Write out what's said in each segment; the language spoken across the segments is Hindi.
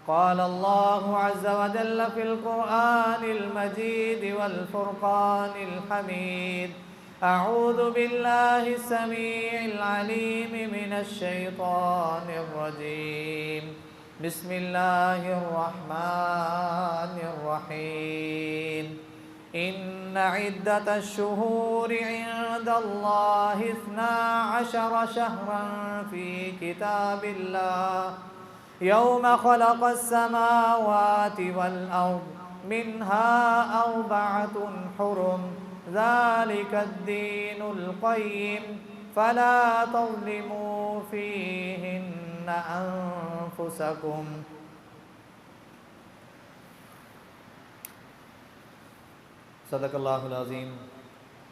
क़ाल अल्लाहु अज़्ज़ व जल्ल फ़िल क़ुरआनिल मजीद वल फ़ुरक़ानिल हमीद। अऊज़ु बिल्लाहिस समीइल अलीम मिनश शैतानिर रजीम। बिस्मिल्लाहिर रहमानिर रहीम। इन्न इद्दतश शुहूरि इंदल्लाहि इस्ना अशर शहरन फ़ी किताबिल्लाह यौम ख़लक़स समावाति वल अर्ज़ मिन्हा अर्बअतुन हुरुम ज़ालिकद्दीनुल क़य्यिम फ़ला तज़्लिमू फ़ीहिन्ना अन्फ़ुसकुम। सदक़ल्लाहुल अज़ीम।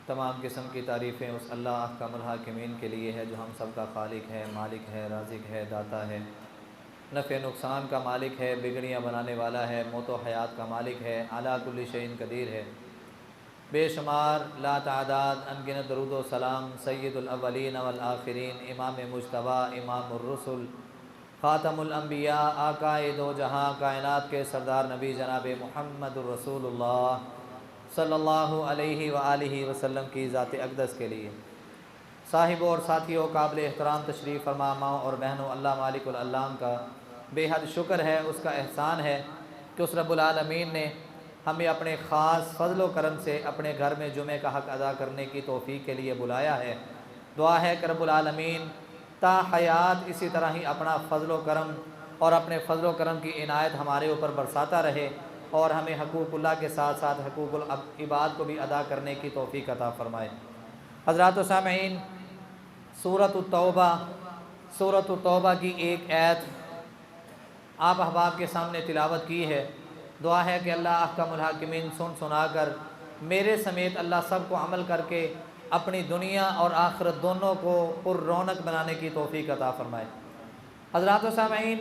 तमाम किस्म की तारीफ़ें उस अल्लाह अहकामुल हाकिमीन के लिए है जो हम सब का खालिक है, मालिक है, राज़िक है, दाता है, नफ़े नुकसान का मालिक है, बिगड़ियाँ बनाने वाला है, मौत व हयात का मालिक है, अला कुल्लि शैइन कदीर है। बेशुमार ला तादाद अनगिनत दरूद व सलाम सय्यदुल अव्वलीन वल आखिरीन, इमाम मुज्तबा, इमामुर रुसुल, ख़ातमुल अंबिया, आकाए दो जहाँ, कायनात के सरदार नबी जनाब मुहम्मदुर रसूलुल्लाह सल्लल्लाहु अलैहि व आलिहि वसल्लम की ज़ात अक़दस के लिए साहिबों और साथियों, काबिल एहतराम तशरीफ़ फरमा माओ और बहनों, अल्लाह मालिकुल अल्लाम का बेहद शुक्र है, उसका एहसान है कि उस रब्बुल आलमीन ने हमें अपने ख़ास फ़ज़ल व करम से अपने घर में जुमे का हक़ अदा करने की तौफ़ीक़ के लिए बुलाया है। दुआ है कि रब्बुल आलमीन ता हयात इसी तरह ही अपना फ़ज़ल व करम और अपने फ़ज़ल व करम की इनायत हमारे ऊपर बरसाता रहे और हमें हक़ूक़ुल्लाह के साथ साथ हक़ूक़ुल इबाद को भी अदा करने की तौफ़ीक़ अता फ़रमाए। हज़रात व सामईन, सूरत तौबा की एक आयत आप अहबाब के सामने तिलावत की है। दुआ है कि अल्लाह अहकामुल हाकिमीन सुनाकर मेरे समेत अल्लाह सब को अमल करके अपनी दुनिया और आखिरत दोनों को पुर-रौनक बनाने की तौफ़ीक़ अता फ़रमाए। हज़रात व सामईन,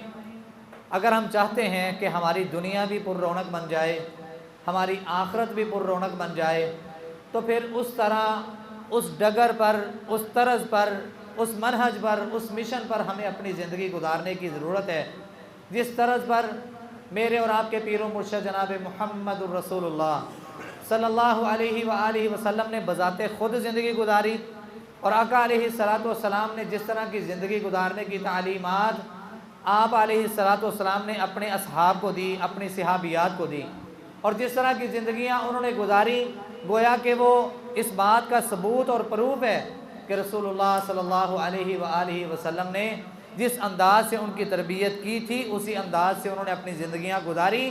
अगर हम चाहते हैं कि हमारी दुनिया भी पुर-रौनक बन जाए, हमारी आखिरत भी पुर-रौनक बन जाए, तो फिर उस तरह, उस डगर पर, उस तर्ज़ पर, उस मनहज पर, उस मिशन पर हमें अपनी ज़िंदगी गुजारने की ज़रूरत है जिस तर्ज़ पर मेरे और आपके पीर मुर्शिद जनाब मुहम्मदुर रसूलुल्लाह सल्लल्लाहु अलैहि व आलिहि वसल्लम ने बज़ाते ख़ुद ज़िंदगी गुजारी और आका अलैहिस्सलातु वस्सलाम ने जिस तरह की ज़िंदगी गुजारने की तालीमात आप अलैहिस्सलातु वस्सलाम ने अपने असहाब को दी, अपनी सहाबियात को दी और जिस तरह की ज़िंदगियाँ उन्होंने गुजारी, गोया कि वो इस बात का सबूत और प्रूफ है कि रसूलुल्लाह सल्लल्लाहु अलैहि व आलिहि वसल्लम ने जिस अंदाज़ से उनकी तरबियत की थी उसी अंदाज़ से उन्होंने अपनी ज़िंदगियाँ गुजारी।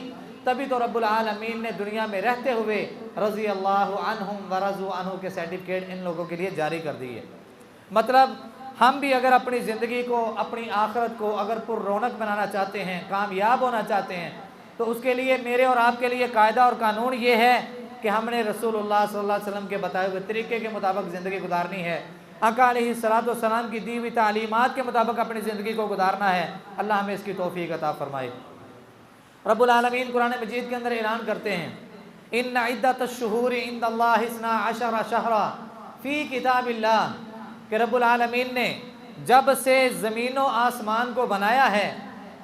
तभी तो रब्बुल आलमीन ने दुनिया में रहते हुए रज़ी अल्लाहु अन्हुम व रज़ू अन्हु के सर्टिफिकेट इन लोगों के लिए जारी कर दिए। मतलब हम भी अगर अपनी ज़िंदगी को, अपनी आखिरत को अगर पुर-रौनक बनाना चाहते हैं, कामयाब होना चाहते हैं, तो उसके लिए मेरे और आपके लिए कायदा और कानून ये है कि हमने रसूलुल्लाह सल्लल्लाहु अलैहि वसल्लम के बताए हुए तरीके के मुताबिक ज़िंदगी गुजारनी है। आका अलैहिस्सलातु वस्सलाम की दी हुई तालीमात के मुताबिक अपनी ज़िंदगी को गुजारना है। अल्लाह हमें इसकी तौफ़ीक़ अता फ़रमाए। रब्बुल आलमीन कुरान मजीद के अंदर ऐलान करते हैं, इन्न इद्दतश शुहूरि इंदल्लाहि इस्ना अशर शहरा फ़ी किताबिल्लाह, कि रब्बुल आलमीन ने जब से ज़मीन व आसमान को बनाया है,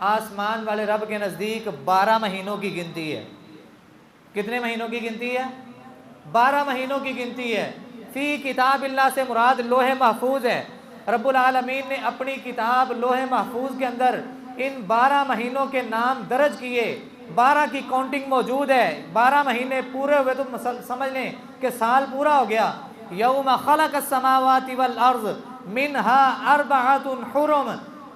आसमान वाले रब के नज़दीक 12 महीनों की गिनती है। कितने महीनों की गिनती है? 12 महीनों की गिनती है। फ़ी किताबिल्लाह से मुराद लोहे महफूज है। रब्बुल आलमीन ने अपनी किताब लोहे महफूज के अंदर इन 12 महीनों के नाम दर्ज किए। 12 की काउंटिंग मौजूद है। 12 महीने पूरे हुए तो समझ लें कि साल पूरा हो गया। यौम खलक़स समावाति वल अर्ज़ मिन्हा अर्बअतुन हुरुम,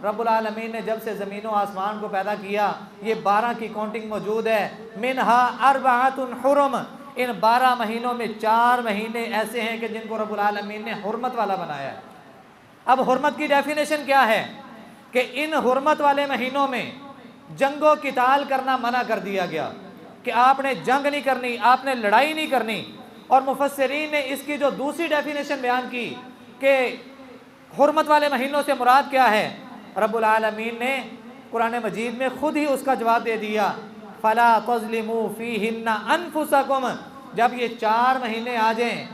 रब्बुल आलमीन ने जब से ज़मीन व आसमान को पैदा किया ये 12 की काउंटिंग मौजूद है। मिन्हा अर्बअतुन हुरुम, इन 12 महीनों में 4 महीने ऐसे हैं कि जिनको रब्बुल आलमीन ने हुर्मत वाला बनाया है। अब हुर्मत की डेफिनेशन क्या है कि इन हुर्मत वाले महीनों में जंगो किताल करना मना कर दिया गया कि आपने जंग नहीं करनी, आपने लड़ाई नहीं करनी। और मुफस्सिरीन ने इसकी जो दूसरी डेफिनेशन बयान की कि हुर्मत वाले महीनों से मुराद क्या है, रब्बुल आलमीन ने कुरान मजीद में खुद ही उसका जवाब दे दिया, फ़ला तज़लिमू फ़ीहिन्ना अनफुसकुम, जब ये 4 महीने आ जाएं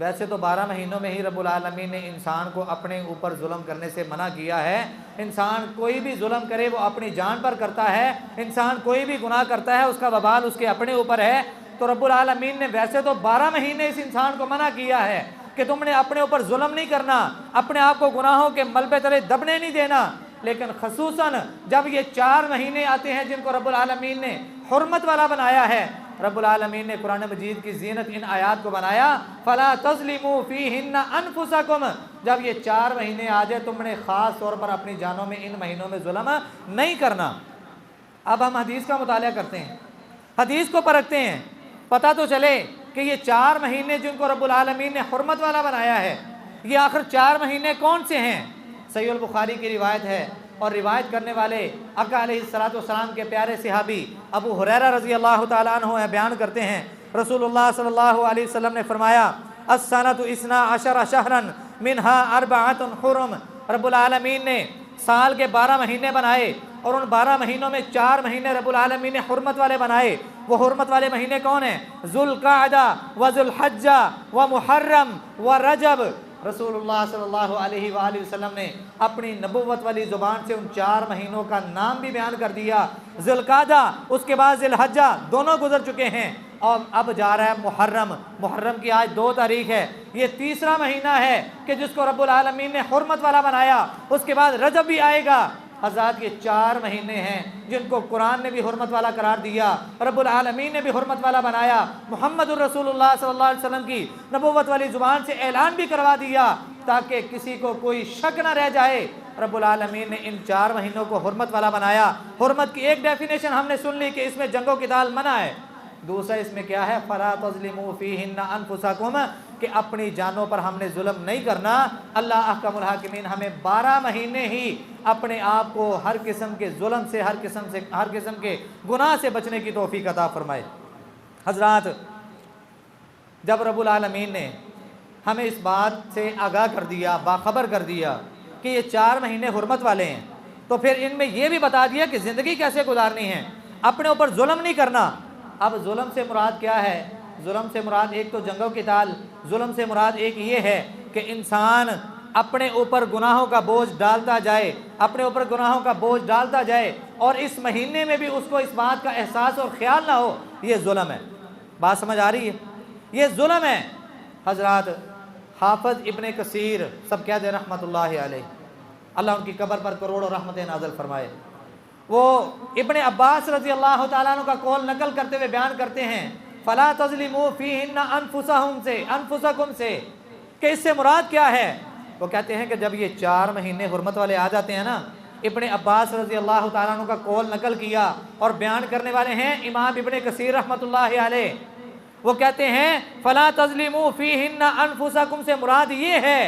वैसे तो 12 महीनों में ही रब्बुल आलमीन ने इंसान को अपने ऊपर जुल्म करने से मना किया है। इंसान कोई भी जुल्म करे वो अपनी जान पर करता है, इंसान कोई भी गुनाह करता है उसका वबाल उसके अपने ऊपर है। तो रब्बुल आलमीन ने वैसे तो 12 महीने इस इंसान को मना किया है कि तुमने अपने ऊपर जुल्म नहीं करना, अपने आप को गुनाहों के मलबे तले दबने नहीं देना, लेकिन खसूसन जब ये 4 महीने आते हैं जिनको रब्बुल आलमीन ने हुर्मत वाला बनाया है, रब्बुल आलमीन ने कुरान मजीद की ज़ीनत इन आयात को बनाया, फ़ला तज़लिमू फ़ीहिन्ना अनफुसकुम, जब ये 4 महीने आ जाए तुमने ख़ास तौर पर अपनी जानों में इन महीनों में जुल्म नहीं करना। अब हम हदीस का मुताला करते हैं, हदीस को परखते हैं, पता तो चले कि ये 4 महीने जिनको रब्बुल आलमीन ने हुर्मत वाला बनाया है, ये आखिर 4 महीने कौन से हैं। सहीह बुखारी की रिवायत है और रिवायत करने वाले आका अलैहिस्सलातु वस्सलाम के प्यारे सहाबी अबू हुरैरा रज़ी अल्लाह तआला अन्हु बयान करते हैं, रसूलुल्लाह सल्लल्लाहु अलैहि वसल्लम ने फरमाया, अस्सनतु इस्ना अशरा शहरन मिनहा अर्बअतुन हुरुम, रब्बुल आलमीन ने साल के 12 महीने बनाए और उन 12 महीनों में 4 महीने रब्बुल आलमीन ने हुर्मत वाले बनाए। वो हुर्मत वाले महीने कौन हैं? ज़ुल्क़अदा व ज़ुल्हज्जा व मुहर्रम व रजब। रसूलुल्लाह सल्लल्लाहु अलैहि वसल्लम ने अपनी नबुव्वत वाली ज़ुबान से उन 4 महीनों का नाम भी बयान कर दिया। ज़ुल्क़अदा, उसके बाद ज़ुल्हज्जा, दोनों गुजर चुके हैं और अब जा रहा है मुहर्रम। मुहर्रम की आज 2 तारीख है, ये तीसरा महीना है कि जिसको रब्बुल आलमीन ने हुर्मत वाला बनाया। उसके बाद रजब भी आएगा। हज़रात ये 4 महीने हैं जिनको कुरान ने भी हुर्मत वाला करार दिया, रब्बुल आलमीन ने भी हुर्मत वाला बनाया, मुहम्मदुर रसूलुल्लाह सल्लल्लाहु अलैहि वसल्लम की नबुव्वत वाली ज़ुबान से ऐलान भी करवा दिया ताकि किसी को कोई शक न रह जाए। रब्बुल आलमीन ने इन 4 महीनों को हुर्मत वाला बनाया। हुर्मत की एक डेफिनेशन हमने सुन ली कि इसमें जंगो क़िताल मना है, दूसरा इसमें क्या है, फ़ला तज़लिमू फ़ीहिन्ना अनफुसकुम, कि अपनी जानों पर हमने जुल्म नहीं करना। अल्लाह अहकमुल हाकिमीन हमें 12 महीने ही अपने आप को हर किस्म के जुल्म से, हर किस्म के गुनाह से बचने की तौफीक अता फरमाए। हज़रात, जब रब्बुल आलमीन ने हमें इस बात से आगाह कर दिया, बाखबर कर दिया कि ये 4 महीने हुर्मत वाले हैं, तो फिर इनमें यह भी बता दिया कि ज़िंदगी कैसे गुजारनी है, अपने ऊपर जुल्म नहीं करना। अब जुल्म से मुराद क्या है? जुल्म से मुराद एक तो जंगो क़िताल, जुल्म से मुराद एक ये है कि इंसान अपने ऊपर गुनाहों का बोझ डालता जाए, अपने ऊपर गुनाहों का बोझ डालता जाए और इस महीने में भी उसको इस बात का एहसास और ख्याल ना हो, ये जुल्म है। बात समझ आ रही है? ये जुल्म है। हज़रात, हाफ़िज़ इब्ने कसीर सब कहते हैं रहमतुल्लाहि अलैह, अल्लाह उनकी कब्र पर करोड़ों रहमतें नाज़िल फरमाए, वो इब्ने अब्बास रज़ी अल्लाह तआला अन्हु का कौल नकल करते हुए बयान करते हैं, फ़ला तज़लिमू फ़ीहिन्ना अनफुसकुम से, कि इससे मुराद क्या है? वो कहते हैं कि जब ये 4 महीने हुर्मत वाले आ जाते हैं ना, इब्ने अब्बास रज़ी अल्लाह तआला अन्हु का कौल नकल किया और बयान करने वाले हैं इमाम इब्ने कसीर रहमतुल्लाहि अलैह। वो कहते हैं फ़ला तज़लिमू फ़ीहिन्ना अनफुसकुम से मुराद ये है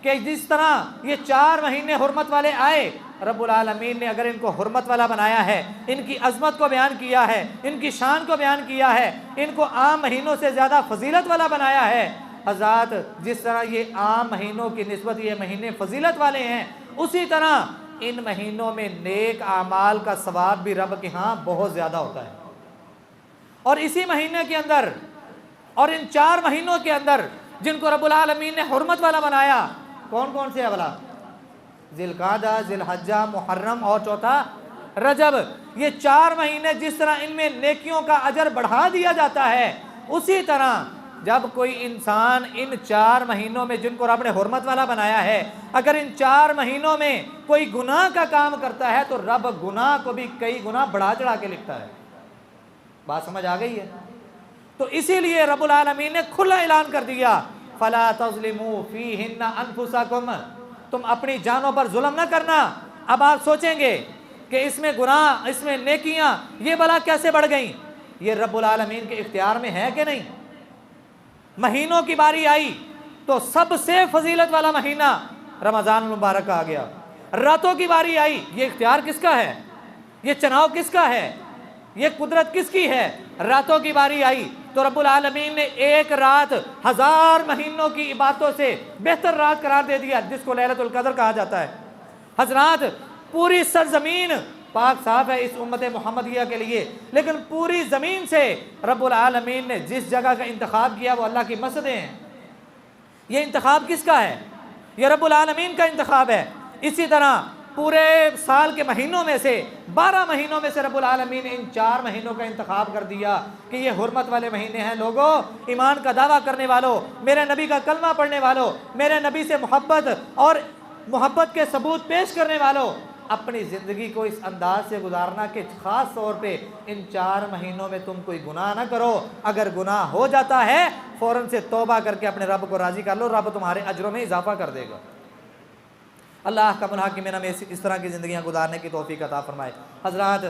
कि जिस तरह ये 4 महीने हुर्मत वाले आए, रब्बुल आलमीन ने अगर इनको हुर्मत वाला बनाया है, इनकी अज़मत को बयान किया है, इनकी शान को बयान किया है, इनको आम महीनों से ज़्यादा फजीलत वाला बनाया है। हज़रात, जिस तरह ये आम महीनों की निस्बत ये महीने फजीलत वाले हैं, उसी तरह इन महीनों में नेक आमाल का सवाब भी रब के यहाँ बहुत ज़्यादा होता है। और इसी महीने के अंदर और इन 4 महीनों के अंदर जिनको रब्बुल आलमीन ने हुर्मत वाला बनाया, कौन कौन से है भला? ज़िल्क़अदा, ज़िल्हज्जा, मुहर्रम और चौथा रजब। ये 4 महीने जिस तरह इनमें नेकियों का अजर बढ़ा दिया जाता है, उसी तरह जब कोई इंसान इन 4 महीनों में जिनको रब ने हुर्मत वाला बनाया है, अगर इन 4 महीनों में कोई गुनाह का काम करता है तो रब गुनाह को भी कई गुना बढ़ा चढ़ा के लिखता है। बात समझ आ गई है? तो इसीलिए रब्बुल आलमीन ने खुला ऐलान कर दिया, फ़ला तज़लिमू फ़ीहिन्ना अनफुसकुम, तुम अपनी जानों पर जुल्म ना करना। अब आप सोचेंगे कि इसमें गुनाह, इसमें नेकियां, ये भला कैसे बढ़ गई? ये रब्बुल आलमीन के इख्तियार में है कि नहीं? महीनों की बारी आई तो सबसे फजीलत वाला महीना रमज़ान मुबारक आ गया। रातों की बारी आई, ये इख्तियार किसका है? ये चुनाव किसका है? ये कुदरत किसकी है? रातों की बारी आई तो रब्बुल आलमीन ने एक रात 1000 महीनों की इबादतों से बेहतर रात करार दे दिया, जिसको लैलतुल क़द्र कहा जाता है। हज़रात, पूरी सरजमीन पाक साफ है इस उम्मत मोहम्मदिया के लिए, लेकिन पूरी ज़मीन से रब्बुल आलमीन ने जिस जगह का इंतखाब किया वो अल्लाह की मस्जिदें हैं। ये इंतखाब किसका है? ये रब्बुल आलमीन का इंतखाब है। इसी तरह पूरे साल के महीनों में से 12 महीनों में से रब्बुल आलमीन ने इन 4 महीनों का इंतखाब कर दिया कि ये हुर्मत वाले महीने हैं। लोगों, ईमान का दावा करने वालों, मेरे नबी का कलमा पढ़ने वालों, मेरे नबी से मोहब्बत और मोहब्बत के सबूत पेश करने वालों, अपनी ज़िंदगी को इस अंदाज से गुजारना कि ख़ास तौर पे इन 4 महीनों में तुम कोई गुनाह ना करो। अगर गुनाह हो जाता है फ़ौरन से तौबा करके अपने रब को राज़ी कर लो, रब तुम्हारे अजरों में इजाफा कर देगा। अल्लाह का मुनाकिम में इस तरह की ज़िंदगियाँ गुजारने की तौफीक अता फरमाए। हज़रात,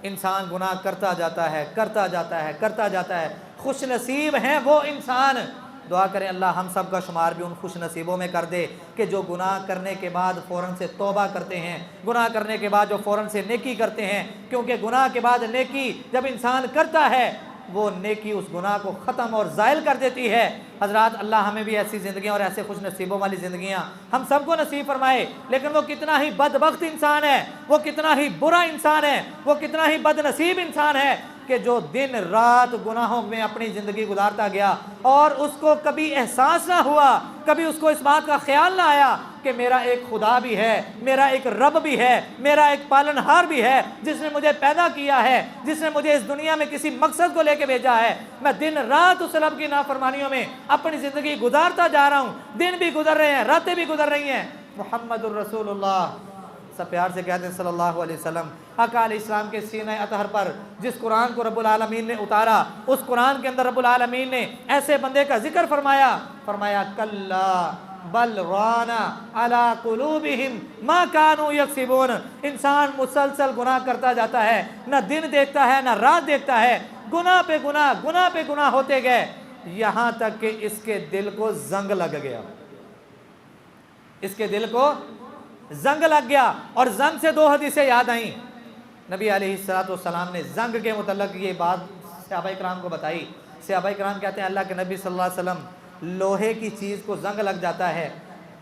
इंसान गुनाह करता जाता है, करता जाता है, करता जाता है। खुश नसीब हैं वो इंसान, दुआ करें अल्लाह हम सब का शुमार भी उन खुश नसीबों में कर दे कि जो गुनाह करने के बाद फ़ौरन से तौबा करते हैं, गुनाह करने के बाद जो फ़ौरन से नेकी करते हैं। क्योंकि गुनाह के बाद नेकी जब इंसान करता है वो नेकी उस गुनाह को ख़त्म और ज़ायल कर देती है। हज़रात, अल्लाह हमें भी ऐसी ज़िंदगियाँ और ऐसे खुश नसीबों वाली ज़िंदगियाँ हम सबको नसीब फरमाए। लेकिन वो कितना ही बदबख्त इंसान है, वो कितना ही बुरा इंसान है, वो कितना ही बदनसीब इंसान है कि जो दिन रात गुनाहों में अपनी ज़िंदगी गुजारता गया और उसको कभी एहसास ना हुआ, कभी उसको इस बात का ख्याल ना आया कि मेरा एक खुदा भी है, मेरा एक रब भी है, मेरा एक पालनहार भी है जिसने मुझे पैदा किया है, जिसने मुझे इस दुनिया में किसी मकसद को लेके भेजा है। मैं दिन रात उस रब की नाफरमानियों में अपनी ज़िंदगी गुजारता जा रहा हूँ। दिन भी गुजर रहे हैं, रातें भी गुजर रही हैं। मुहम्मदुर रसूलुल्लाह, सब प्यार से कहते हैं सल्लल्लाहु अलैहि वसल्लम, आका अलैहिस्सलाम के सीने अतहर पर जिस कुरान को रब्बुल आलमीन ने उतारा, उस कुरान के अंदर रब्बुल आलमीन ने ऐसे बंदे का जिक्र फरमाया कल्ला बल राना अला कुलूबिहिम मा कानू यक्सिबून। इंसान मुसलसल गुनाह करता जाता है, न दिन देखता है न रात देखता है, गुनाह पे गुनाह, गुनाह पे गुनाह होते गए, यहाँ तक कि इसके दिल को जंग लग गया, इसके दिल को जंग लग गया। और जंग से 2 हदीसें याद आई। नबी अलैहिस्सलाम ने जंग के मुतल्लिक ये बात सहाबाए किराम को बताई। सहाबाए किराम कहते हैं अल्लाह के नबी सल्लल्लाहु अलैहि वसल्लम, लोहे की चीज़ को जंग लग जाता है,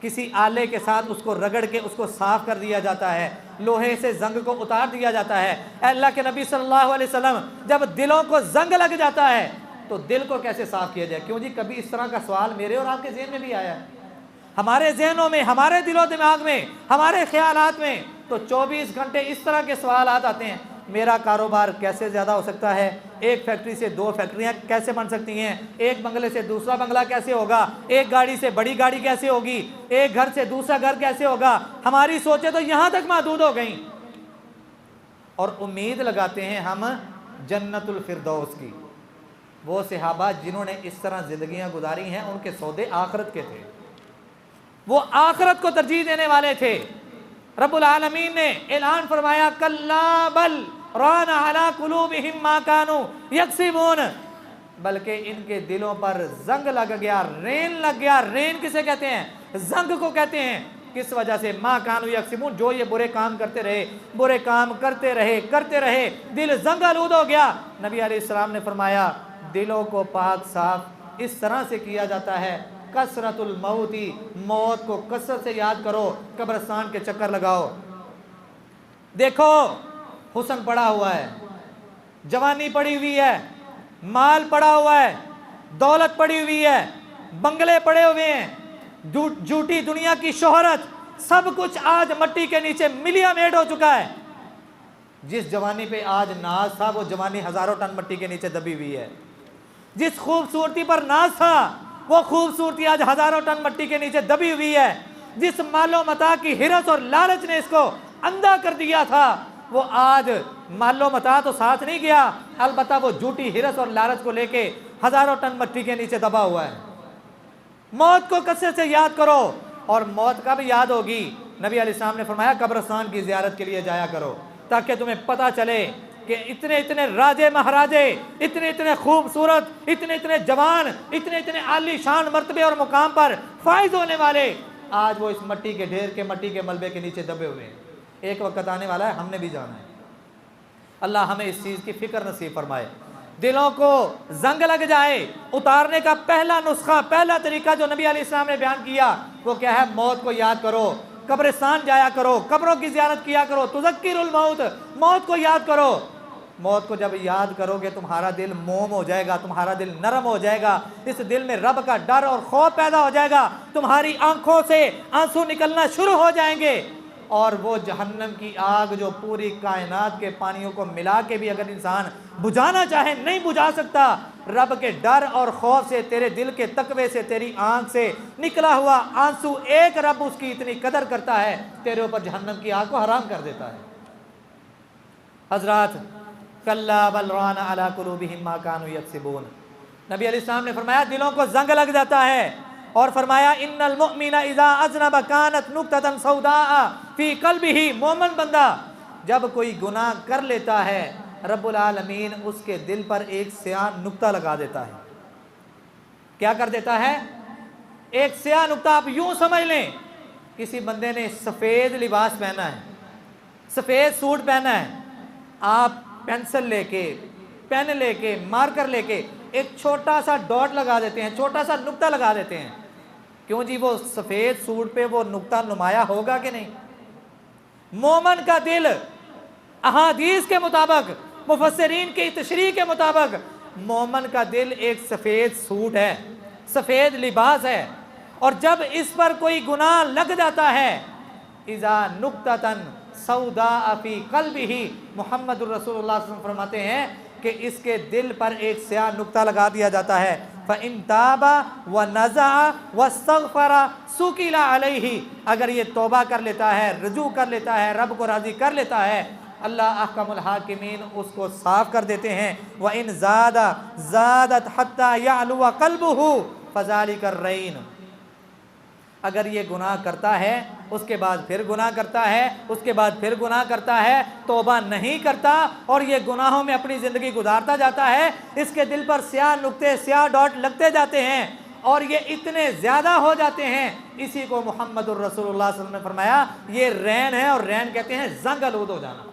किसी आले के साथ उसको रगड़ के उसको साफ़ कर दिया जाता है, लोहे से जंग को उतार दिया जाता है। अल्लाह के नबी सल्लल्लाहु अलैहि वसल्लम, जब दिलों को जंग लग जाता है तो दिल को कैसे साफ़ किया जाए? क्यों जी, कभी इस तरह का सवाल मेरे और आपके ज़हन में भी आया है? हमारे जहनों में, हमारे दिलो दिमाग में, हमारे ख्यालात में तो 24 घंटे इस तरह के सवाल आते हैं। मेरा कारोबार कैसे ज़्यादा हो सकता है? एक फैक्ट्री से 2 फैक्ट्रियाँ कैसे बन सकती हैं? एक बंगले से दूसरा बंगला कैसे होगा? एक गाड़ी से बड़ी गाड़ी कैसे होगी? एक घर से दूसरा घर कैसे होगा? हमारी सोचें तो यहाँ तक महदूद हो गई और उम्मीद लगाते हैं हम जन्नतुल फिरदौस की। वो सहाबा जिन्होंने इस तरह ज़िंदगियाँ गुजारी हैं, उनके सौदे आखिरत के थे, वो आखिरत को तरजीह देने वाले थे। रब्बुल आलमीन ने ऐलान फरमाया कल्ला बल राना अला कुलूबिहिम मा कानू यक्सिबून, बल्कि इनके दिलों पर जंग लग गया, रेन लग गया। रेन किसे कहते हैं? जंग को कहते हैं। किस वजह से? मा कानू यक्सिबून, जो ये बुरे काम करते रहे, बुरे काम करते रहे, दिल जंग आलूद हो गया। नबी अलैहिस्सलाम ने फरमाया दिलों को पाक साफ इस तरह से किया जाता है, कसरतुल मौती, मौत को कसरत से याद करो, कब्रिस्तान के चक्कर लगाओ। देखो हुस्न पड़ा हुआ है, जवानी पड़ी हुई है, माल पड़ा हुआ है, दौलत पड़ी हुई है, बंगले पड़े हुए हैं, झूठी दुनिया की शोहरत, सब कुछ आज मट्टी के नीचे मिलिया मेड हो चुका है। जिस जवानी पे आज नाज था वो जवानी हजारों टन मट्टी के नीचे दबी हुई है। जिस खूबसूरती पर नाज था वो खूबसूरती आज हजारों टन मट्टी के नीचे दबी हुई है। जिस मालो मता की हिरस और लालच ने इसको अंधा कर दिया था वो आज मालो मता तो साथ नहीं गया, अलबत्ता वो झूठी हिरस और लालच को लेके हजारों टन मट्टी के नीचे दबा हुआ है। मौत को कसरत से याद करो। और मौत कब याद होगी? नबी अलैहिस्सलाम ने फरमाया कब्रिस्तान की ज़ियारत के लिए जाया करो, ताकि तुम्हें पता चले कि इतने इतने राजे महाराजे, इतने इतने खूबसूरत, इतने इतने जवान, इतने इतने आली शान मर्तबे और मुकाम पर फायज होने वाले आज वो इस मट्टी के ढेर के, मट्टी के मलबे के नीचे दबे हुए हैं। एक वक्त आने वाला है, हमने भी जाना है। अल्लाह हमें इस चीज़ की फ़िक्र नसीब फरमाए। दिलों को जंग लग जाए, उतारने का पहला नुस्खा, पहला तरीका जो नबी अलैहिस्सलाम ने बयान किया वो क्या है? मौत को याद करो, कब्रिस्तान जाया करो, कब्रों की ज़ियारत किया करो, तुज़क्किरुल मौत, मौत को याद करो। मौत को जब याद करोगे तुम्हारा दिल मोम हो जाएगा, तुम्हारा दिल नरम हो जाएगा, इस दिल में रब का डर और खौफ पैदा हो जाएगा, तुम्हारी आंखों से आंसू निकलना शुरू हो जाएंगे। और वो जहन्नम की आग जो पूरी कायनात के पानियों को मिला के भी अगर इंसान बुझाना चाहे नहीं बुझा सकता, रब के डर और खौफ से, तेरे दिल के तकवे से, तेरी आंख से निकला हुआ आंसू एक रब उसकी इतनी कदर करता है, तेरे ऊपर जहन्नम की आग को हराम कर देता है। हजरात, कल्ला बल रान अला कुलूबिहिम मा कानू यक्सिबून, नबी अलैहिस्सलाम ने फरमाया दिलों को जंग लग जाता है। और फरमाया इन्नल मुमिना इज़ा अज़नब कानत नुक्ततन सौदा फी क़ल्बिही, मोमिन बंदा जब कोई गुनाह कर लेता है, रब्बुल आलमीन उसके दिल पर एक स्याह नुक्ता लगा देता है। क्या कर देता है? एक स्याह नुक्ता। आप यूं समझ लें, किसी बंदे ने सफ़ेद लिबास पहना है, सफ़ेद सूट पहना है, आप पेंसिल लेके, पेन लेके, मार्कर लेके एक छोटा सा डॉट लगा देते हैं, छोटा सा नुक्ता लगा देते हैं। क्यों जी? वो सफ़ेद सूट पे वो नुक्ता नुमाया होगा कि नहीं? मोमन का दिल अहादीस के मुताबिक, मुफस्सिरीन की तशरीह के मुताबिक, मोमन का दिल एक सफ़ेद सूट है, सफ़ेद लिबास है। और जब इस पर कोई गुनाह लग जाता है, इज़ा नुक्ततन सौदा फी क़ल्बिही, मुहम्मदुर रसूलुल्लाह सल्लल्लाहु अलैहि वसल्लम फरमाते हैं कि इसके दिल पर एक स्याह नुक्ता लगा दिया जाता है। फ़इन ताबा व नज़ा व इस्तग़फ़रा सुकिला अलैहि, अगर ये तौबा कर लेता है, रुजू कर लेता है, रब को राज़ी कर लेता है, अल्लाह अहकमुल हाकिमीन उसको साफ़ कर देते हैं। व इन ज़ादा ज़ादत हत्ता यअलुवा क़ल्बुहु फ़ज़ालिका अर्रैन, अगर ये गुनाह करता है, उसके बाद फिर गुनाह करता है, उसके बाद फिर गुनाह करता है, तौबा नहीं करता और ये गुनाहों में अपनी ज़िंदगी गुजारता जाता है, इसके दिल पर स्याह नुक्ते, स्याह डॉट लगते जाते हैं और ये इतने ज़्यादा हो जाते हैं। इसी को मुहम्मदुर रसूलुल्लाह सल्लल्लाहु अलैहि वसल्लम ने फरमाया ये रैन है, और रैन कहते हैं जंग आलूद हो जाना।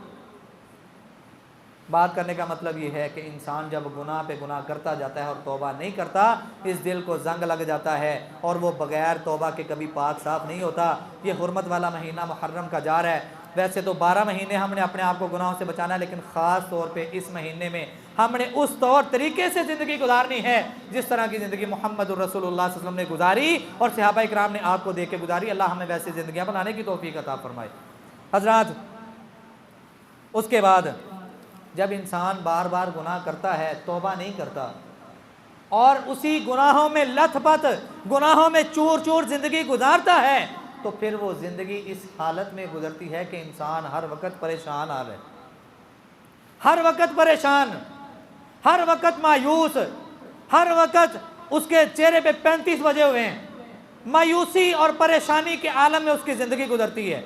बात करने का मतलब ये है कि इंसान जब गुनाह पे गुनाह करता जाता है और तौबा नहीं करता, इस दिल को जंग लग जाता है और वो बग़ैर तौबा के कभी पाक साफ़ नहीं होता। ये हुर्मत वाला महीना मुहर्रम का जार है। वैसे तो 12 महीने हमने अपने आप को गुनाहों से बचाना है, लेकिन ख़ास तौर पे इस महीने में हमने उस तौर तरीके से ज़िंदगी गुजारनी है जिस तरह की ज़िंदगी मुहम्मदुर रसूलुल्लाह सल्लल्लाहु अलैहि वसल्लम ने गुजारी और सहाबा इकराम ने आपको देख के गुजारी। अल्लाह हमें वैसी ज़िंदगियाँ बनाने की तौफीक अता फरमाए। हज़रात, उसके बाद जब इंसान बार बार गुनाह करता है, तौबा नहीं करता और उसी गुनाहों में लथपथ, गुनाहों में चूर चूर ज़िंदगी गुजारता है, तो फिर वो ज़िंदगी इस हालत में गुजरती है कि इंसान हर वक्त परेशान आ रहे, हर वक्त परेशान, हर वक्त मायूस, हर वक्त उसके चेहरे पे 35 बजे हुए हैं, मायूसी और परेशानी के आलम में उसकी ज़िंदगी गुजरती है।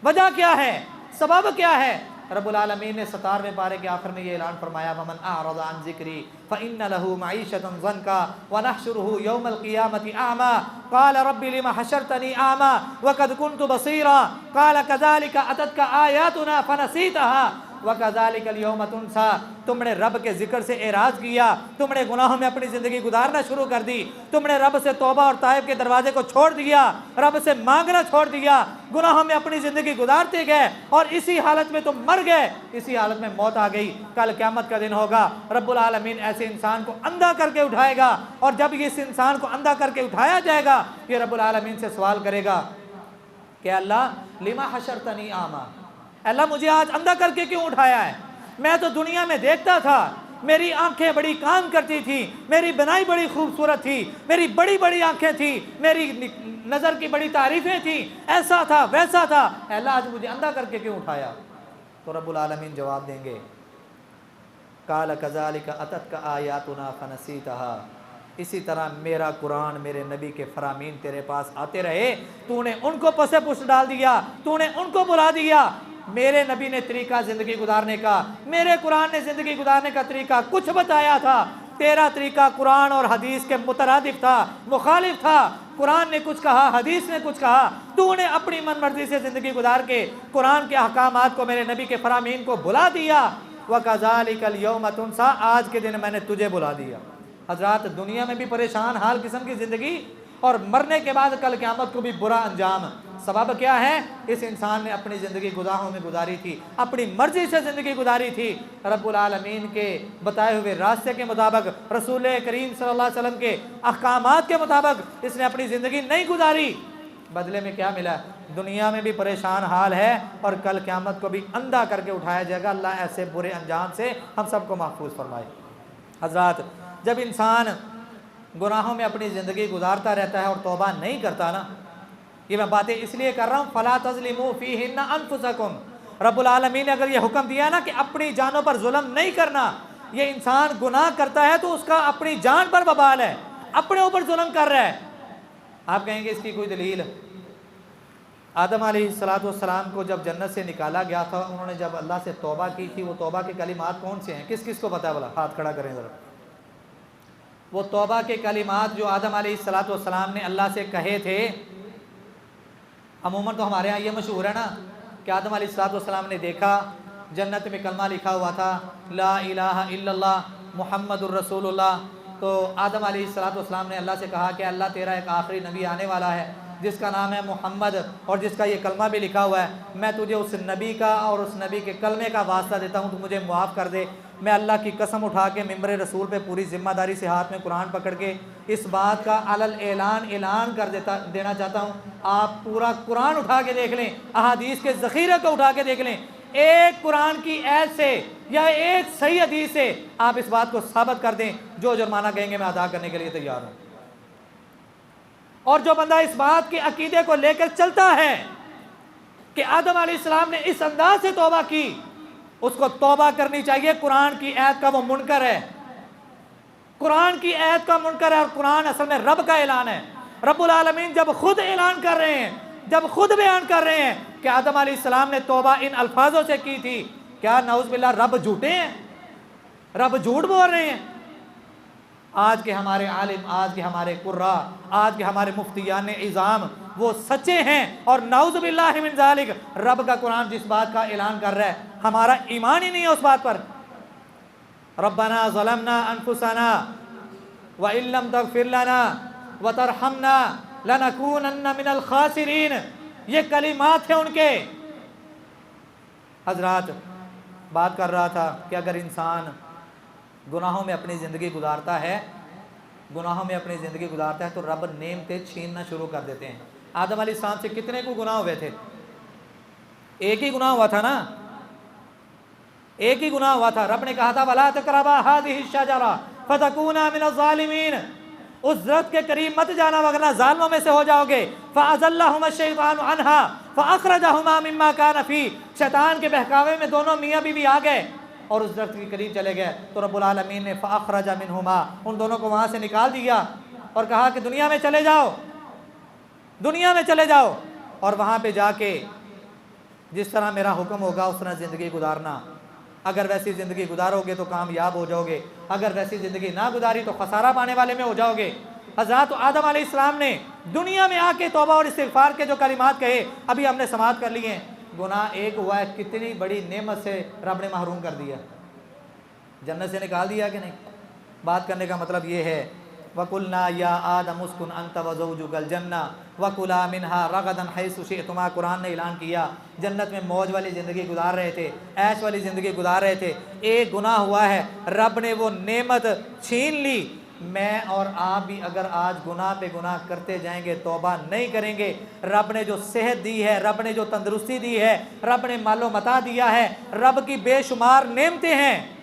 वजह क्या है? सबब क्या है? रब्बुल आलमीन ने 17वें पारे के आखिर में ये ऐलान फरमाया, वमन अअरज़ अन ज़िक्री फ़इन्न लहू मईशतन ज़न्का व नहशुरुहु यौमल क़ियामति अअमा क़ाल रब्बि लिमा हशरतनी अअमा व क़द कुन्तु बसीरा क़ाल कज़ालिका अततका आयातुना फ़नसीतहा व कज़ालिकल यौम तुनसा। तुमने रब के ज़िक्र से एराज़ किया, तुमने गुनाहों में अपनी ज़िंदगी गुजारना शुरू कर दी, तुमने रब से तौबा और ताइब के दरवाजे को छोड़ दिया, रब से मांगना छोड़ दिया, गुनाहों में अपनी ज़िंदगी गुजारते गए और इसी हालत में तुम मर गए, इसी हालत में मौत आ गई। कल क़यामत का दिन होगा, रब्बुल आलमीन ऐसे इंसान को अंधा करके उठाएगा और जब इस इंसान को अंधा करके उठाया जाएगा, ये रब्बुल आलमीन से सवाल करेगा कि अल्लाह लिमा हशरतनी आमा, अल्लाह मुझे आज अंधा करके क्यों उठाया है? मैं तो दुनिया में देखता था, मेरी आंखें बड़ी काम करती थी, मेरी बनाई बड़ी खूबसूरत थी, मेरी बड़ी बड़ी आंखें थी, मेरी नज़र की बड़ी तारीफ़ें थी, ऐसा था वैसा था, अल्लाह आज मुझे अंधा करके क्यों उठाया? तो रब्बुल आलमीन जवाब देंगे, काल कज़ालिका अततका आयातुना फ़नसीतहा, इसी तरह मेरा कुरान, मेरे नबी के फरामीन तेरे पास आते रहे, तूने उनको पसे पुश डाल दिया, तूने उनको बुला दिया। मेरे नबी ने तरीका ज़िंदगी गुजारने का, मेरे कुरान ने ज़िंदगी गुजारने का तरीका कुछ बताया था, तेरा तरीका कुरान और हदीस के मुतरादिफ था, मुखालिफ था। कुरान ने कुछ कहा, हदीस ने कुछ कहा, तूने अपनी मन मर्जी से ज़िंदगी गुजार के कुरान के अहकामात को, मेरे नबी के फरामीन को भुला दिया। व कज़ालिकल यौम तुनसा, आज के दिन मैंने तुझे बुला दिया। हज़रात, दुनिया में भी परेशान हाल किस्म की ज़िंदगी और मरने के बाद कल क़यामत को भी बुरा अंजाम। सबब क्या है? इस इंसान ने अपनी ज़िंदगी गुनाहों में गुजारी थी, अपनी मर्ज़ी से ज़िंदगी गुजारी थी, रब्बुल आलमीन के बताए हुए रास्ते के मुताबिक, रसूल करीम सल्लल्लाहु अलैहि वसल्लम के अहकामात के मुताबिक इसने अपनी ज़िंदगी नहीं गुजारी। बदले में क्या मिला? दुनिया में भी परेशान हाल है और कल क़यामत को भी अंधा करके उठाया जाएगा। अल्लाह ऐसे बुरे अंजाम से हम सबको महफूज फरमाए। हज़रात, जब इंसान गुनाहों में अपनी ज़िंदगी गुजारता रहता है और तौबा नहीं करता ना, ये मैं बातें इसलिए कर रहा हूँ, फ़ला तज़लिमू फ़ीहिन्ना अनफुसकुम, रब्बुल आलमीन ने अगर ये हुक्म दिया ना कि अपनी जानों पर जुल्म नहीं करना, ये इंसान गुनाह करता है तो उसका अपनी जान पर बबाल है, अपने ऊपर जुल्म कर रहा है। आप कहेंगे इसकी कोई दलील? आदम अलैहिस्सलाम को जब जन्नत से निकाला गया था, उन्होंने जब अल्लाह से तौबा की थी, वो तौबा के कलिमात कौन से हैं? किस किस को पता है? बोला हाथ खड़ा करें ज़रा। वो तौबा के कलिमात जो आदम अलैहिस्सलाम ने अल्लाह से कहे थे, अमूमन तो हमारे यहाँ ये मशहूर है ना कि आदम अलैहिस्सलाम ने देखा जन्नत में कलमा लिखा हुआ था, ला इलाहा इल्लल्लाह मुहम्मदुर रसूलुल्लाह। तो आदम अलैहिस्सलाम ने अल्लाह से कहा कि अल्लाह तेरा एक आखिरी नबी आने वाला है जिसका नाम है मोहम्मद और जिसका ये कलमा भी लिखा हुआ है, मैं तुझे उस नबी का और उस नबी के कलमे का वास्ता देता हूँ, तू मुझे मुआफ़ कर दे। मैं अल्लाह की कसम उठा के मिंबर रसूल पे पूरी ज़िम्मेदारी से हाथ में कुरान पकड़ के इस बात का अलल ऐलान कर देना चाहता हूँ। आप पूरा कुरान उठा के देख लें, अहादीस के ज़ख़ीरे को उठा के देख लें, एक कुरान की ऐत से या एक सही हदीस से आप इस बात को साबित कर दें, जो जुर्माना कहेंगे मैं अदा करने के लिए तैयार हूँ। और जो बंदा इस बात के अकीदे को लेकर चलता है कि आदम अलैहिस्सलाम ने इस अंदाज से तौबा की, उसको तौबा करनी चाहिए। कुरान की आयत का वो मुनकर है, कुरान की आयत का मुनकर है, और कुरान असल में रब का ऐलान है। रब्बुल आलमीन जब खुद ऐलान कर रहे हैं, जब खुद बयान कर रहे हैं कि आदम अलैहिस्सलाम ने तौबा इन अल्फाजों से की थी, क्या नाउज़ बिल्लाह रब झूठे हैं? रब झूठ बोल रहे हैं? आज के हमारे आलिम, आज के हमारे कुर्रा, आज के हमारे मुफ्तियान इज़ाम वो सच्चे हैं, और नाउज़ बिल्लाहि मिन ज़ालिक रब का कुरान जिस बात का ऐलान कर रहा है, हमारा ईमान ही नहीं है उस बात पर। रब्बना ज़लमना अनफुसना व इल्लम तग़फिर लना व तरहमना लनकूनन्ना मिनल खासिरीन, ये कलिमात हैं उनके। हज़रात, बात कर रहा था कि अगर इंसान गुनाहों में अपनी ज़िंदगी गुजारता है, गुनाहों में अपनी ज़िंदगी गुजारता है तो रब नेमतें छीनना शुरू कर देते हैं। आदम अलैहिस्सलाम से कितने को गुनाह हुए थे? एक ही गुनाह हुआ था ना, एक ही गुनाह हुआ था। रब ने कहा था वला तक़रबा हाज़िहि शजरा फतकूना मिनज़ ज़ालिमीन, उस दरख्त के करीब मत जाना वरना जालिमों में से हो जाओगे। फ़अज़ल्लहुमा शैतानु अन्हा फ़अख़रजहुमा मिम्मा काना फ़ी, शैतान के बहकावे में दोनों मियाँ बीवी आ गए और उस दरख्त के करीब चले गए, तो रब्बुल आलमीन ने फ़अख़रज मिनहुमा, उन दोनों को वहाँ से निकाल दिया और कहा कि दुनिया में चले जाओ, दुनिया में चले जाओ, और वहाँ पे जाके जिस तरह मेरा हुक्म होगा उस तरह ज़िंदगी गुजारना। अगर वैसी ज़िंदगी गुजारोगे तो कामयाब हो जाओगे, अगर वैसी ज़िंदगी ना गुजारी तो खसारा पाने वाले में हो जाओगे। हज़रत आदम अलैहिस्सलाम ने दुनिया में आके तौबा और इस्तिग़फ़ार के जो कलिमात कहे, अभी हमने समाअत कर लिए हैं। गुनाह एक हुआ है, कितनी बड़ी नेमत से रब ने महरूम कर दिया, जन्नत से निकाल दिया कि नहीं। बात करने का मतलब ये है, वकुलना या आदम उस्कुन अंत व ज़ौजुकल जन्ना वकुला मिन्हा रगदन हैसु शिअतुमा, कुरान ने ऐलान किया जन्नत में मौज वाली ज़िंदगी गुजार रहे थे, ऐश वाली ज़िंदगी गुजार रहे थे। एक गुनाह हुआ है, रब ने वो नेमत छीन ली। मैं और आप भी अगर आज गुनाह पे गुनाह करते जाएंगे, तौबा नहीं करेंगे, रब ने जो सेहत दी है, रब ने जो तंदरुस्ती दी है, रब ने मालो मता दिया है, रब की बेशुमार नेमतें हैं,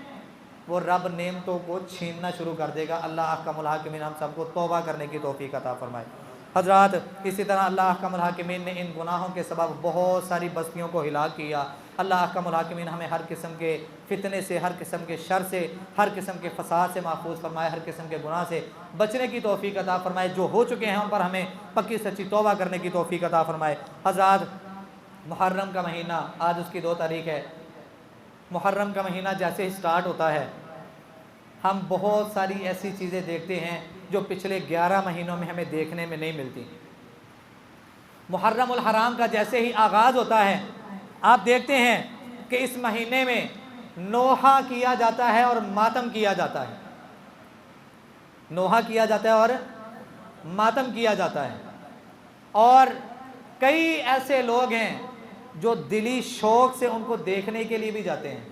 वो रब नेमतों को छीनना शुरू कर देगा। अल्लाह अहकमुल हाकिमीन हम सबको तौबा करने की तौफीक अता फरमाए। हज़रात, इसी तरह अल्लाह अहकमुल हाकिमीन ने इन गुनाहों के सबब बहुत सारी बस्तियों को हिलाक किया। अल्लाह अहकमुल हाकिमीन हमें हर किस्म के फितने से, हर किस्म के शर से, हर किस्म के फसाद से महफूज फरमाए, हर किस्म के गुनाह से बचने की तौफीक अता फरमाए। जो हो चुके हैं उन पर हमें पक्की सच्ची तौबा करने की तौफीक अता फरमाए। हज़रात, मुहर्रम का महीना, आज उसकी 2 तारीख है। मुहर्रम का महीना जैसे ही स्टार्ट होता है, हम बहुत सारी ऐसी चीज़ें देखते हैं जो पिछले 11 महीनों में हमें देखने में नहीं मिलती। मुहर्रमुल हराम का जैसे ही आगाज़ होता है, आप देखते हैं कि इस महीने में नोहा किया जाता है और मातम किया जाता है। नोहा किया जाता है और मातम किया जाता है। और कई ऐसे लोग हैं जो दिली शौक़ से उनको देखने के लिए भी जाते हैं,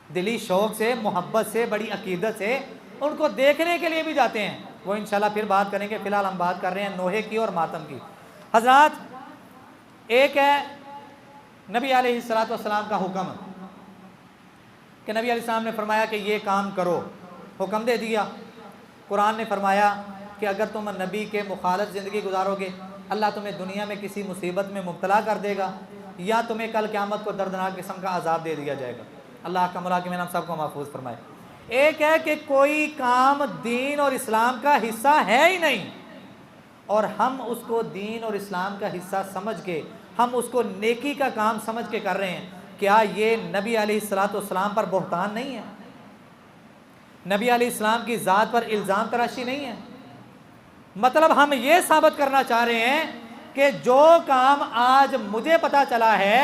दिली शौक़ से, मोहब्बत से, बड़ी अकीदत से उनको देखने के लिए भी जाते हैं। वो इंशाल्लाह फिर बात करेंगे। फ़िलहाल हम बात कर रहे हैं नोहे की और मातम की। हज़रात, एक है नबी अलैहिस्सलातु वस्सलाम का हुक्म कि नबी अलैहिस्सलाम ने फरमाया कि ये काम करो, हुक्म दे दिया। कुरान ने फरमाया कि अगर तुम नबी के मुखालिफ ज़िंदगी गुजारोगे, अल्लाह तुम्हें दुनिया में किसी मुसीबत में मुब्तला कर देगा या तुम्हें कल क़यामत को दर्दनाक किस्म का अजाब दे दिया जाएगा। अल्लाह का मुलाकिम हम सबको महफूज फरमाए। एक है कि कोई काम दीन और इस्लाम का हिस्सा है ही नहीं और हम उसको दीन और इस्लाम का हिस्सा समझ के, हम उसको नेकी का काम समझ के कर रहे हैं। क्या ये नबी अलैहिस्सलातु वस्सलाम पर बहतान नहीं है? नबी अलैहिस्सलाम की ज़ात पर इल्ज़ाम तराशी नहीं है? मतलब हम ये साबित करना चाह रहे हैं कि जो काम आज मुझे पता चला है,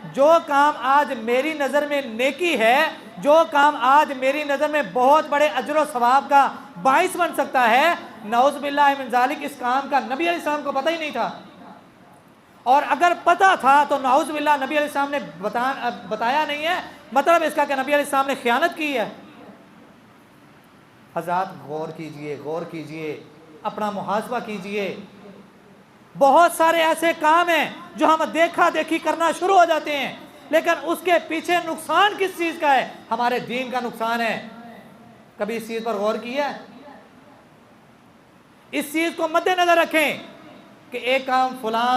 जो काम आज मेरी नज़र में नेकी है, जो काम आज मेरी नज़र में बहुत बड़े अजर और सवाब का बाइस बन सकता है, नऊज़ बिल्लाहि मिन ज़ालिक इस काम का नबी अलैहिस्सलाम को पता ही नहीं था। और अगर पता था तो नऊज़ बिल्लाह नबी अलैहिस्सलाम ने बताया नहीं है, मतलब इसका कि नबी अलैहिस्सलाम ने खयानत की है। हज़रात, गौर कीजिए, गौर कीजिए, अपना मुहासबा कीजिए। बहुत सारे ऐसे काम हैं जो हम देखा देखी करना शुरू हो जाते हैं, लेकिन उसके पीछे नुकसान किस चीज़ का है? हमारे दीन का नुकसान है। कभी इस चीज़ पर गौर किया? इस चीज़ को मद्देनजर रखें कि एक काम फलां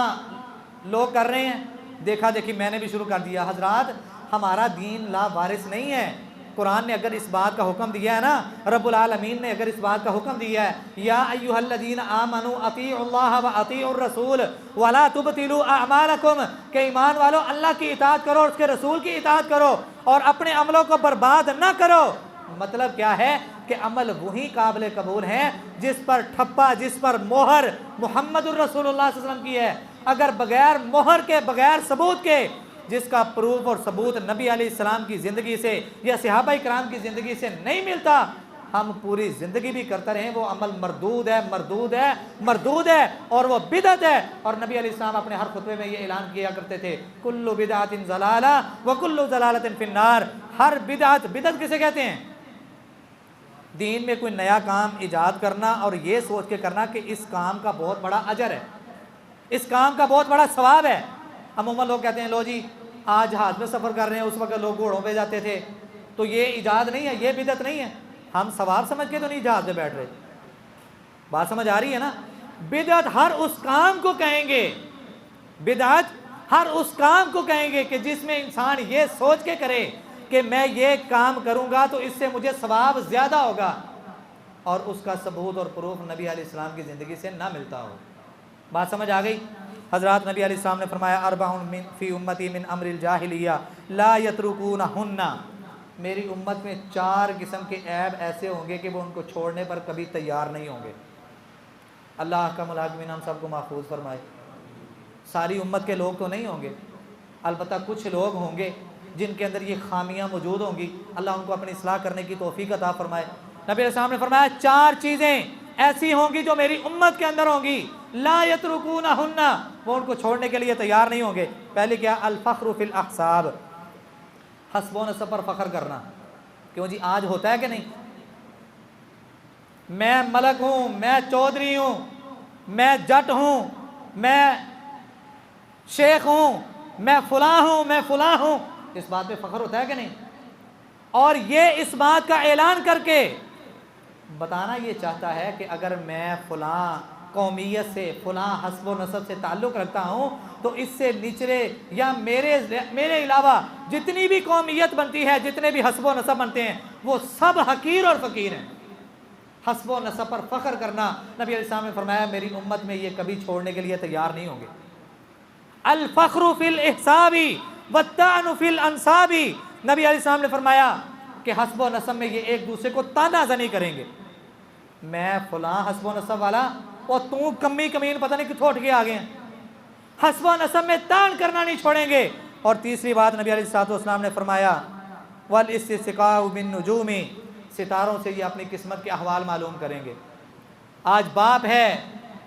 लोग कर रहे हैं, देखा देखी मैंने भी शुरू कर दिया। हजरात, हमारा दीन ला वारिस नहीं है। कुरान ने अगर इस बात का हुक्म दिया है ना, रब्बुल आलमीन ने अगर इस बात का हुक्म दिया है, या अय्युहल्लज़ीना आमनू अतीउल्लाह व अतीउर रसूल वला तुबतिलू अअमालकुम, के ईमान वालो अल्लाह की इताअत करो और उसके रसूल की इताअत करो और अपने अमलों को बर्बाद ना करो। मतलब क्या है कि अमल वही काबिल कबूल हैं जिस पर ठप्पा, जिस पर मोहर मुहम्मदुर रसूलुल्लाह सल्लल्लाहु अलैहि वसल्लम की है। अगर बगैर मोहर के, बगैर सबूत के, जिसका प्रूफ और सबूत नबी अलैहिस्सलाम की ज़िंदगी से या सहाबा इकराम की ज़िंदगी से नहीं मिलता, हम पूरी ज़िंदगी भी करते रहें, वो अमल मरदूद है, मरदूद है, मरदूद है और वो बिदअत है। और नबी अलैहिस्सलाम अपने हर खुतबे में ये ऐलान किया करते थे, कुल्लु बिदअतिन ज़लाला व कुल्लु ज़लालतिन फिन्नार। हर बिदअत, बिदअत किसे कहते हैं? दीन में कोई नया काम ईजाद करना और ये सोच के करना कि इस काम का बहुत बड़ा अजर है, इस काम का बहुत बड़ा सवाब है। अमूमन लोग कहते हैं, लो जी आज जहाज में सफ़र कर रहे हैं, उस वक्त लोग घोड़ों पे जाते थे, तो ये इजाद नहीं है, ये बिदअत नहीं है। हम सवाब समझ के तो नहीं जहाज में बैठ रहे। बात समझ आ रही है ना? बिदअत हर उस काम को कहेंगे, बिदअत हर उस काम को कहेंगे कि जिसमें इंसान ये सोच के करे कि मैं ये काम करूँगा तो इससे मुझे सवाब ज़्यादा होगा, और उसका सबूत और प्रूफ नबी अलैहिस्सलाम की ज़िंदगी से ना मिलता हो। बात समझ आ गई? हज़रात, नबी अलैहिस्सलाम ने फरमाया, अरबाउन मिन फ़ी उम्मती मिन अम्रिल जाहिलिया ला यतरुकूनहुन्ना, मेरी उम्मत में 4 किस्म के ऐब ऐसे होंगे कि वो उनको छोड़ने पर कभी तैयार नहीं होंगे। अल्लाह का मुलाकिमीन हम सबको महफूज फरमाए। सारी उम्मत के लोग तो नहीं होंगे, अलबत्ता कुछ लोग होंगे जिनके अंदर ये खामियां मौजूद होंगी। अल्लाह उनको अपनी इस्लाह करने की तौफीक अता फरमाए। नबी अलैहिस्सलाम ने फरमाया 4 चीज़ें ऐसी होंगी जो मेरी उम्मत के अंदर होंगी, ला यतरुकूनहुन्ना, वो उनको छोड़ने के लिए तैयार नहीं होंगे। पहले क्या? अल फ़ख्रु फ़िल अहसाब, हस्ब नसब पर फ़ख्र करना। क्यों जी, आज होता है कि नहीं? मैं मलक हूँ, मैं चौधरी हूँ, मैं जट हूँ, मैं शेख हूँ, मैं फ़लाँ हूँ, मैं फ़लाँ हूँ, इस बात पे फ़ख्र होता है कि नहीं? और ये इस बात का ऐलान करके बताना ये चाहता है कि अगर मैं फ़लाँ कौमियत से, फ़लाँ हस्ब व नसब से ताल्लुक़ रखता हूँ तो इससे निचले या मेरे अलावा जितनी भी कौमियत बनती है, जितने भी हस्ब व नसब बनते हैं, वो सब हकीर और फ़कीर हैं। हस्ब व नसब पर फ़ख्र करना, नबी अलैहिस्सलाम ने फरमाया मेरी उम्मत में ये कभी छोड़ने के लिए तैयार नहीं होंगे। अल फ़ख्रु फ़िल इहसाबी वत्तानु फ़िल अंसाबी, नबी अलैहिस्सलाम ने फरमाया कि हस्ब व नसब में ये एक दूसरे को तानाज़नी करेंगे। मैं फ़लाँ हस्ब व नसब वाला और तू कमी कमीन पता नहीं कितों उठ के आ गए हैं। हस्ब व नसब में तान करना नहीं छोड़ेंगे। और तीसरी बात नबी अलैहिस्सलातु वस्सलाम ने फरमाया, वल इस्तिस्क़ाउ बिन नुजूमी, सितारों से ये अपनी किस्मत के अहवाल मालूम करेंगे। आज बाप है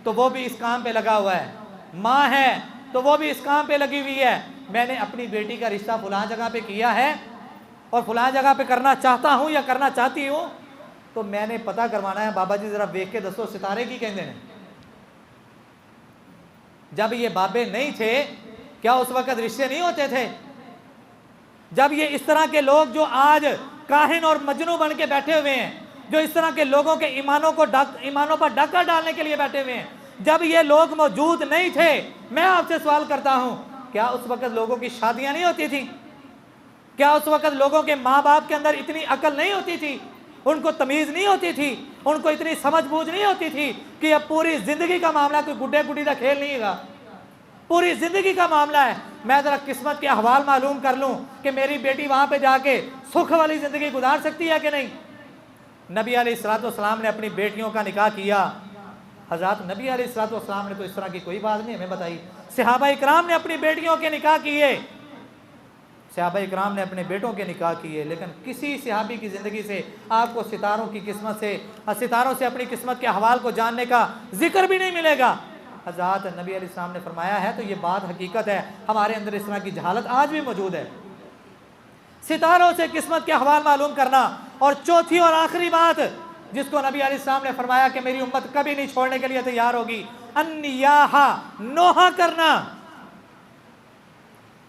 तो वो भी इस काम पे लगा हुआ है, माँ है तो वो भी इस काम पे लगी हुई है। मैंने अपनी बेटी का रिश्ता फलां जगह पे किया है और फलां जगह पे करना चाहता हूँ या करना चाहती हूँ, तो मैंने पता करवाना है, बाबा जी ज़रा देख के दसो सितारे की कहते हैं। जब ये बाबे नहीं थे क्या उस वक़्त रिश्ते नहीं होते थे? जब ये इस तरह के लोग जो आज काहिन और मजनू बन के बैठे हुए हैं, जो इस तरह के लोगों के ईमानों पर डाका डालने के लिए बैठे हुए हैं, जब ये लोग मौजूद नहीं थे, मैं आपसे सवाल करता हूं, क्या उस वक़्त लोगों की शादियां नहीं होती थी? क्या उस वक़्त लोगों के माँ बाप के अंदर इतनी अकल नहीं होती थी? उनको तमीज़ नहीं होती थी? उनको इतनी समझ बूझ नहीं होती थी कि अब पूरी ज़िंदगी का मामला कोई गुड्डे गुड्डी का खेल नहीं है, पूरी ज़िंदगी का मामला है। मैं ज़रा किस्मत के अहवाल मालूम कर लूँ कि मेरी बेटी वहाँ पे जाके सुख वाली ज़िंदगी गुजार सकती है कि नहीं। नबी अलैहिस्सलाम ने अपनी बेटियों का निकाह किया। हज़रत नबी अलैहिस्सलाम ने तो इस तरह की कोई बात नहीं हमें बताई। सहाबा इकराम ने अपनी बेटियों के निकाह किए, सहाबा इकराम ने अपने बेटों के निकाह किए, लेकिन किसी सहाबी की ज़िंदगी से आपको सितारों की किस्मत से, सितारों से अपनी किस्मत के अहवाल को जानने का जिक्र भी नहीं मिलेगा। हज़रत नबी अलैहिस्सलाम ने फरमाया है, तो ये बात हकीकत है, हमारे अंदर इस तरह की जहालत आज भी मौजूद है। सितारों से किस्मत के अहवाल मालूम करना। और चौथी और आखिरी बात जिसको नबी अलैहिस्सलाम ने फरमाया कि मेरी उम्मत कभी नहीं छोड़ने के लिए तैयार होगी, अन्नियाहा, नोहा करना,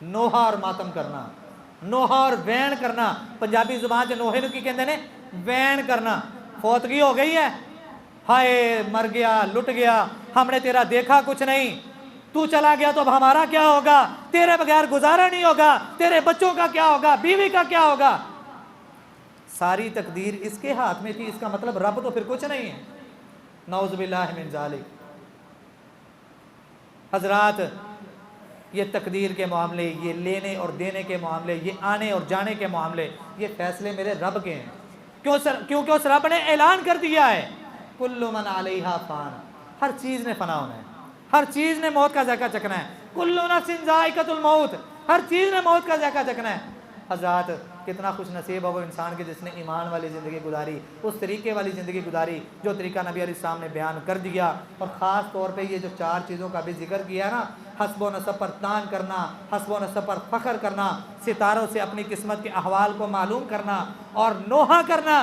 नोहा और मातम करना, नोहा और वैन करना। पंजाबी जुबान च नोहे की कहते ने वैन करना। फौतगी हो गई है, हाय मर गया, लुट गया, हमने तेरा देखा कुछ नहीं, तू चला गया तो अब हमारा क्या होगा, तेरे बगैर गुजारा नहीं होगा, तेरे बच्चों का क्या होगा, बीवी का क्या होगा। सारी तकदीर इसके हाथ में थी, इसका मतलब रब तो फिर कुछ नहीं है। नौज़ुबिल्लाहि मिन ज़ालिक। हजरात, ये तकदीर के मामले, ये लेने और देने के मामले, ये आने और जाने के मामले, ये फैसले मेरे रब के हैं। क्योंकि उस रब ने ऐलान कर दिया है, कुल्लु मन अलैहा फ़ान, हर चीज़ ने फना होना है, हर चीज़ ने मौत का जायका चखना है। कुल्लु नफ्सिन ज़ाइक़तुल मौत, हर चीज़ ने मौत का जायका चखना है। हज़रात, कितना खुश नसीब है वो इंसान के जिसने ईमान वाली ज़िंदगी गुजारी, उस तरीके वाली ज़िंदगी गुजारी जो तरीका नबी अलैहिस्सलाम ने बयान कर दिया। और ख़ास तौर पे ये जो 4 चीज़ों का भी जिक्र किया ना, हस्ब व नसब पर तान करना, हस्ब व नसब पर फ़ख्र करना, सितारों से अपनी किस्मत के अहवाल को मालूम करना और नोहा करना,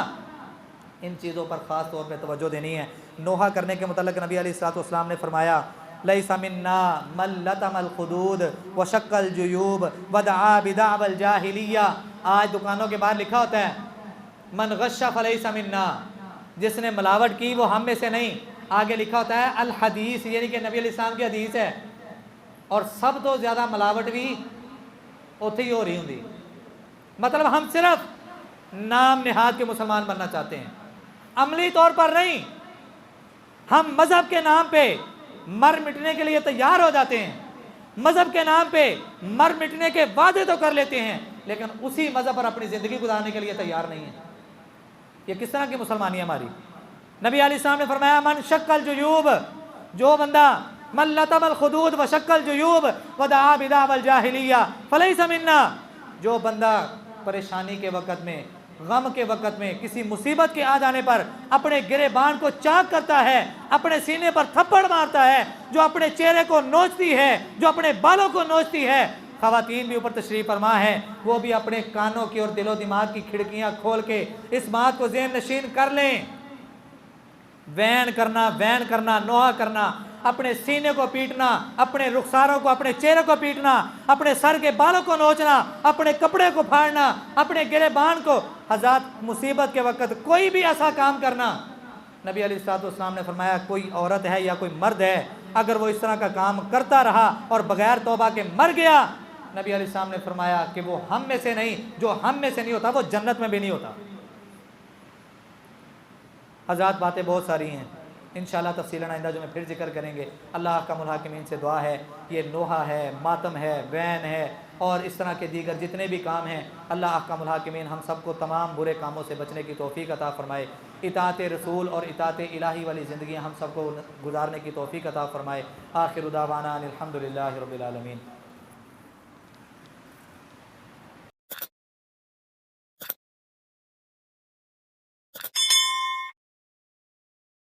इन चीज़ों पर ख़ास तौर पर तवज्जो देनी है। नोहा करने के मुतल्लिक़ नबी अलैहिस्सलाम ने फरमाया, लैसा मिन्ना मन लतमल खुदूद व शक्कल जुयूब वदआ बिदाअल जाहिलिया। आज दुकानों के बाहर लिखा होता है मन गश्शा फलैसा मिन्ना, जिसने मिलावट की वो हम में से नहीं। आगे लिखा होता है अल हदीस, यानी कि नबी अलैहिस्सलाम की हदीस है। और सब तो ज़्यादा मिलावट भी उत्थे ही हो रही होंगी। मतलब हम सिर्फ नाम निहाद के मुसलमान बनना चाहते हैं, अमली तौर पर नहीं। हम मज़हब के नाम पे मर मिटने के लिए तैयार हो जाते हैं, मज़हब के नाम पे मर मिटने के वादे तो कर लेते हैं, लेकिन उसी मज़हब पर अपनी ज़िंदगी गुजारने के लिए तैयार नहीं है। ये किस तरह की मुसलमानी है हमारी। नबी अलैहिस्सलाम ने फरमाया मन शक्कल जुयूब, जो बंदा मन लतमल खुदूद व शक्कल जुयूब वदआ बिदाअल जाहिलिया फलैसा मिन्ना, जो बंदा परेशानी के वक़्त में, गम के वक़्त में, किसी मुसीबत के आ जाने पर अपने गिरेबान को चाक करता है, अपने सीने पर थप्पड़ मारता है, जो अपने चेहरे को नोचती है, जो अपने बालों को नोचती है। ख़वातीन भी ऊपर तशरीफ़ फरमा है, वो भी अपने कानों की और दिलो दिमाग की खिड़कियाँ खोल के इस बात को ज़हन नशीन कर लें। वैन करना, नोहा करना, अपने सीने को पीटना, अपने रुखसारों को, अपने चेहरे को पीटना, अपने सर के बालों को नोचना, अपने कपड़े को फाड़ना, अपने गिरेबान को, हज़ात मुसीबत के वक़्त कोई भी ऐसा काम करना। नबी अलैहिस्सलाम ने फरमाया कोई औरत है या कोई मर्द है, अगर वो इस तरह का काम करता रहा और बग़ैर तौबा के मर गया, नबी अलैहिस्सलाम ने फरमाया कि वो हम में से नहीं, जो हम में से नहीं होता वो जन्नत में भी नहीं होता। हज़ात बातें बहुत सारी हैं, इंशाअल्लाह तफ़सीलन आइंदा जो में फिर जिक्र करेंगे। अल्लाह अहकमुल हाकिमीन से दुआ है, ये नोहा है, मातम है, वैन है और इस तरह के दीगर जितने भी काम हैं, अल्लाह अहकमुल हाकिमीन हम सबको तमाम बुरे कामों से बचने की तौफ़ीक़ अता फ़रमाए। इताअत रसूल और इताअत इलाही वाली ज़िंदगी हम सबको गुजारने की तौफ़ीक़ अता फ़रमाए। आखिर दावाना अनिल हम्दुलिल्लाहि रब्बिल आलमीन।